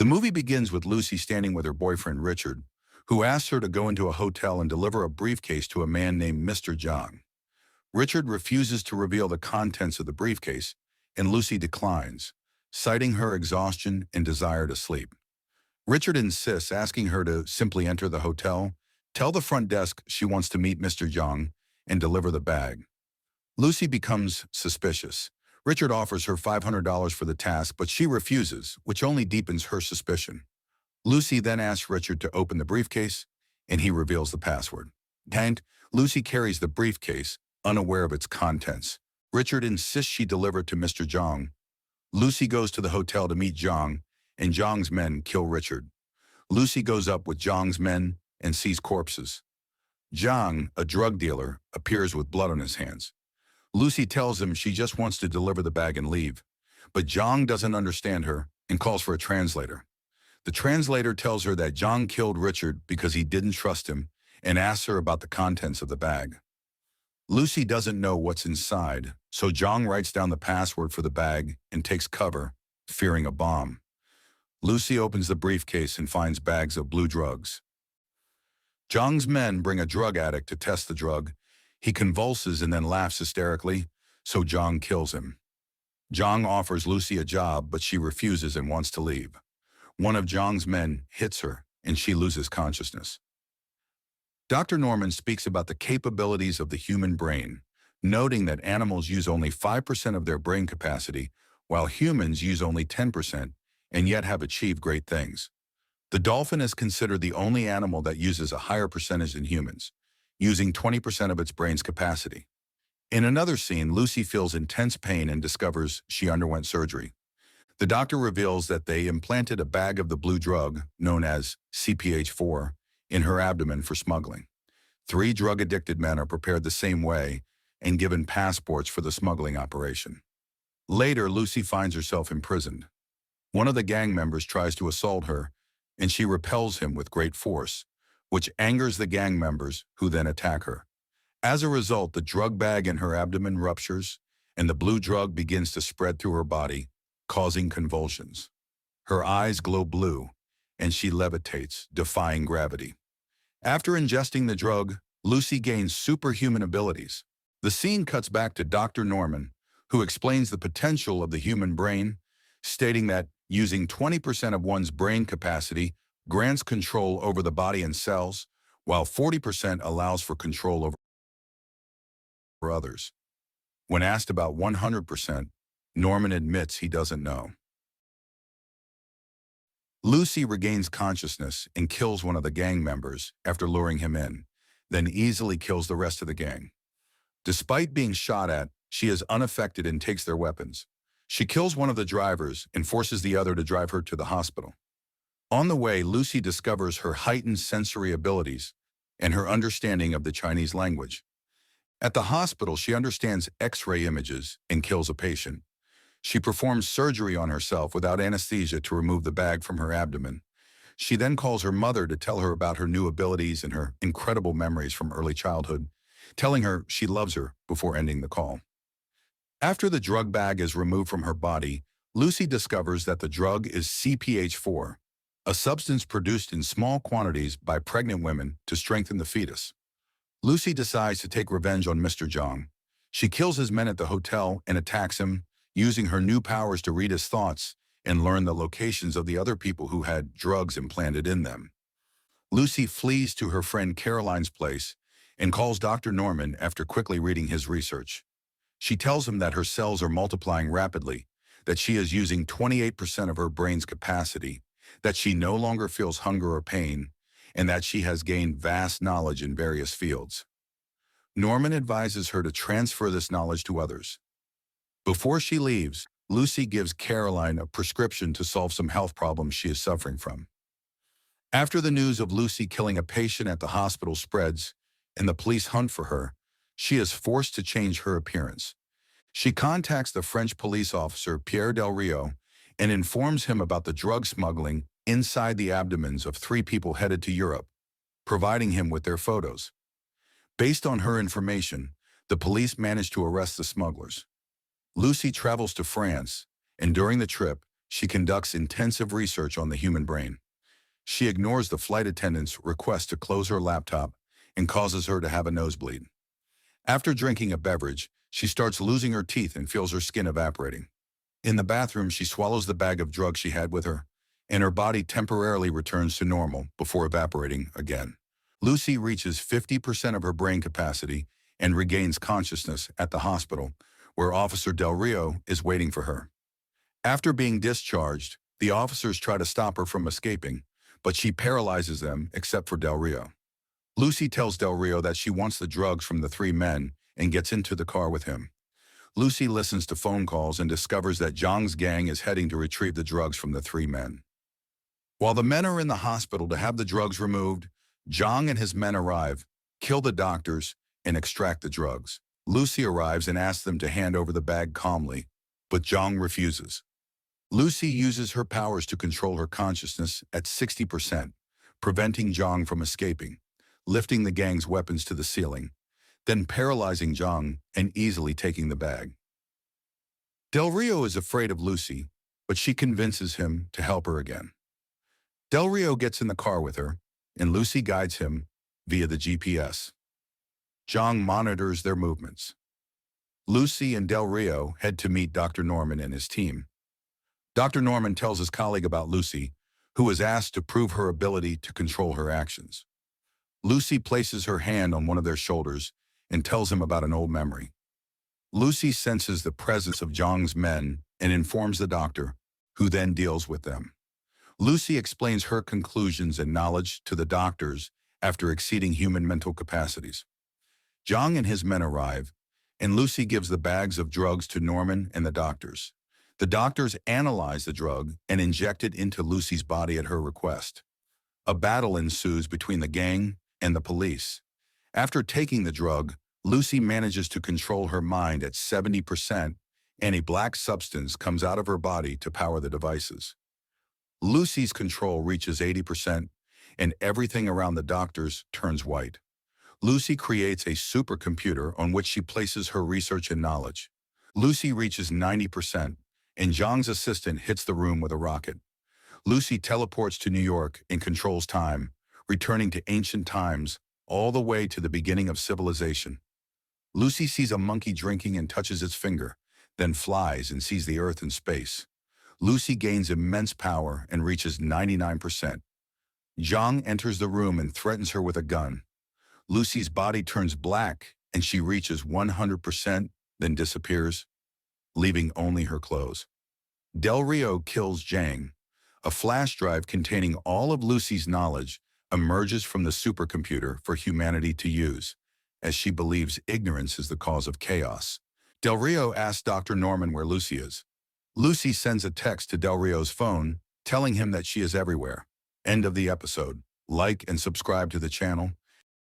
movie begins with Lucy standing with her boyfriend Richard, who asks her to go into a hotel and deliver a briefcase to a man named Mr. Zhang. Richard refuses to reveal the contents of the briefcase, and Lucy declines, citing her exhaustion and desire to sleep. Richard insists, asking her to simply enter the hotel, tell the front desk she wants to meet Mr. Zhang, and deliver the bag. Lucy becomes suspicious. Richard offers her $500 for the task, but she refuses, which only deepens her suspicion. Lucy then asks Richard to open the briefcase, and he reveals the password. And Lucy carries the briefcase, unaware of its contents. Richard insists she deliver it to Mr. Zhang. Lucy goes to the hotel to meet Zhang, and Zhang's men kill Richard. Lucy goes up with Zhang's men and sees corpses. Zhang, a drug dealer, appears with blood on his hands. Lucy tells him she just wants to deliver the bag and leave, but Zhang doesn't understand her and calls for a translator. The translator tells her that Zhang killed Richard because he didn't trust him and asks her about the contents of the bag. Lucy doesn't know what's inside, so Zhang writes down the password for the bag and takes cover, fearing a bomb. Lucy opens the briefcase and finds bags of blue drugs. Zhang's men bring a drug addict to test the drug. He convulses and then laughs hysterically, so Zhang kills him. Zhang offers Lucy a job, but she refuses and wants to leave. One of Zhang's men hits her, and she loses consciousness. Dr. Norman speaks about the capabilities of the human brain, noting that animals use only 5% of their brain capacity, while humans use only 10%, and yet have achieved great things. The dolphin is considered the only animal that uses a higher percentage than humans, using 20% of its brain's capacity. In another scene, Lucy feels intense pain and discovers she underwent surgery. The doctor reveals that they implanted a bag of the blue drug, known as CPH4, in her abdomen for smuggling. 3 drug-addicted men are prepared the same way and given passports for the smuggling operation. Later, Lucy finds herself imprisoned. One of the gang members tries to assault her, and she repels him with great force, which angers the gang members, who then attack her. As a result, the drug bag in her abdomen ruptures, and the blue drug begins to spread through her body, causing convulsions. Her eyes glow blue, and she levitates, defying gravity. After ingesting the drug, Lucy gains superhuman abilities. The scene cuts back to Dr. Norman, who explains the potential of the human brain, stating that using 20% of one's brain capacity grants control over the body and cells, while 40% allows for control over others. When asked about 100%, Norman admits he doesn't know. Lucy regains consciousness and kills one of the gang members after luring him in, then easily kills the rest of the gang. Despite being shot at, she is unaffected and takes their weapons. She kills one of the drivers and forces the other to drive her to the hospital. On the way, Lucy discovers her heightened sensory abilities and her understanding of the Chinese language. At the hospital, she understands X-ray images and kills a patient. She performs surgery on herself without anesthesia to remove the bag from her abdomen. She then calls her mother to tell her about her new abilities and her incredible memories from early childhood, telling her she loves her before ending the call. After the drug bag is removed from her body, Lucy discovers that the drug is CPH4, a substance produced in small quantities by pregnant women to strengthen the fetus. Lucy decides to take revenge on Mr. Zhang. She kills his men at the hotel and attacks him, using her new powers to read his thoughts and learn the locations of the other people who had drugs implanted in them. Lucy flees to her friend Caroline's place and calls Dr. Norman after quickly reading his research. She tells him that her cells are multiplying rapidly, that she is using 28% of her brain's capacity, that she no longer feels hunger or pain, and that she has gained vast knowledge in various fields. Norman advises her to transfer this knowledge to others. Before she leaves, Lucy gives Caroline a prescription to solve some health problems she is suffering from. After the news of Lucy killing a patient at the hospital spreads and the police hunt for her, she is forced to change her appearance. She contacts the French police officer Pierre Del Rio and informs him about the drug smuggling inside the abdomens of 3 people headed to Europe, providing him with their photos. Based on her information, the police manage to arrest the smugglers. Lucy travels to France, and during the trip, She conducts intensive research on the human brain. She ignores the flight attendant's request to close her laptop and causes her to have a nosebleed. After drinking a beverage, she starts losing her teeth and feels her skin evaporating. In the bathroom, she swallows the bag of drugs she had with her, and her body temporarily returns to normal before evaporating again. Lucy reaches 50% of her brain capacity and regains consciousness at the hospital, where Officer Del Rio is waiting for her. After being discharged, the officers try to stop her from escaping, but she paralyzes them except for Del Rio. Lucy tells Del Rio that she wants the drugs from the three men and gets into the car with him. Lucy listens to phone calls and discovers that Zhang's gang is heading to retrieve the drugs from the three men. While the men are in the hospital to have the drugs removed, Zhang and his men arrive, kill the doctors, and extract the drugs. Lucy arrives and asks them to hand over the bag calmly, but Zhang refuses. Lucy uses her powers to control her consciousness at 60%, preventing Zhang from escaping, lifting the gang's weapons to the ceiling, then paralyzing Zhang and easily taking the bag. Del Rio is afraid of Lucy, but she convinces him to help her again. Del Rio gets in the car with her, and Lucy guides him via the GPS. Zhang monitors their movements. Lucy and Del Rio head to meet Dr. Norman and his team. Dr. Norman tells his colleague about Lucy, who is asked to prove her ability to control her actions. Lucy places her hand on one of their shoulders and tells him about an old memory. Lucy senses the presence of Zhang's men and informs the doctor, who then deals with them. Lucy explains her conclusions and knowledge to the doctors after exceeding human mental capacities. Zhang and his men arrive, and Lucy gives the bags of drugs to Norman and the doctors. The doctors analyze the drug and inject it into Lucy's body at her request. A battle ensues between the gang and the police. After taking the drug, Lucy manages to control her mind at 70%, and a black substance comes out of her body to power the devices. Lucy's control reaches 80%, and everything around the doctors turns white. Lucy creates a supercomputer on which she places her research and knowledge. Lucy reaches 90%, and Zhang's assistant hits the room with a rocket. Lucy teleports to New York and controls time, returning to ancient times all the way to the beginning of civilization. Lucy sees a monkey drinking and touches its finger, then flies and sees the Earth and space. Lucy gains immense power and reaches 99%. Zhang enters the room and threatens her with a gun. Lucy's body turns black and she reaches 100%, then disappears, leaving only her clothes. Del Rio kills Zhang. A flash drive containing all of Lucy's knowledge emerges from the supercomputer for humanity to use, as she believes ignorance is the cause of chaos. Del Rio asks Dr. Norman where Lucy is. Lucy sends a text to Del Rio's phone, telling him that she is everywhere. End of the episode. Like and subscribe to the channel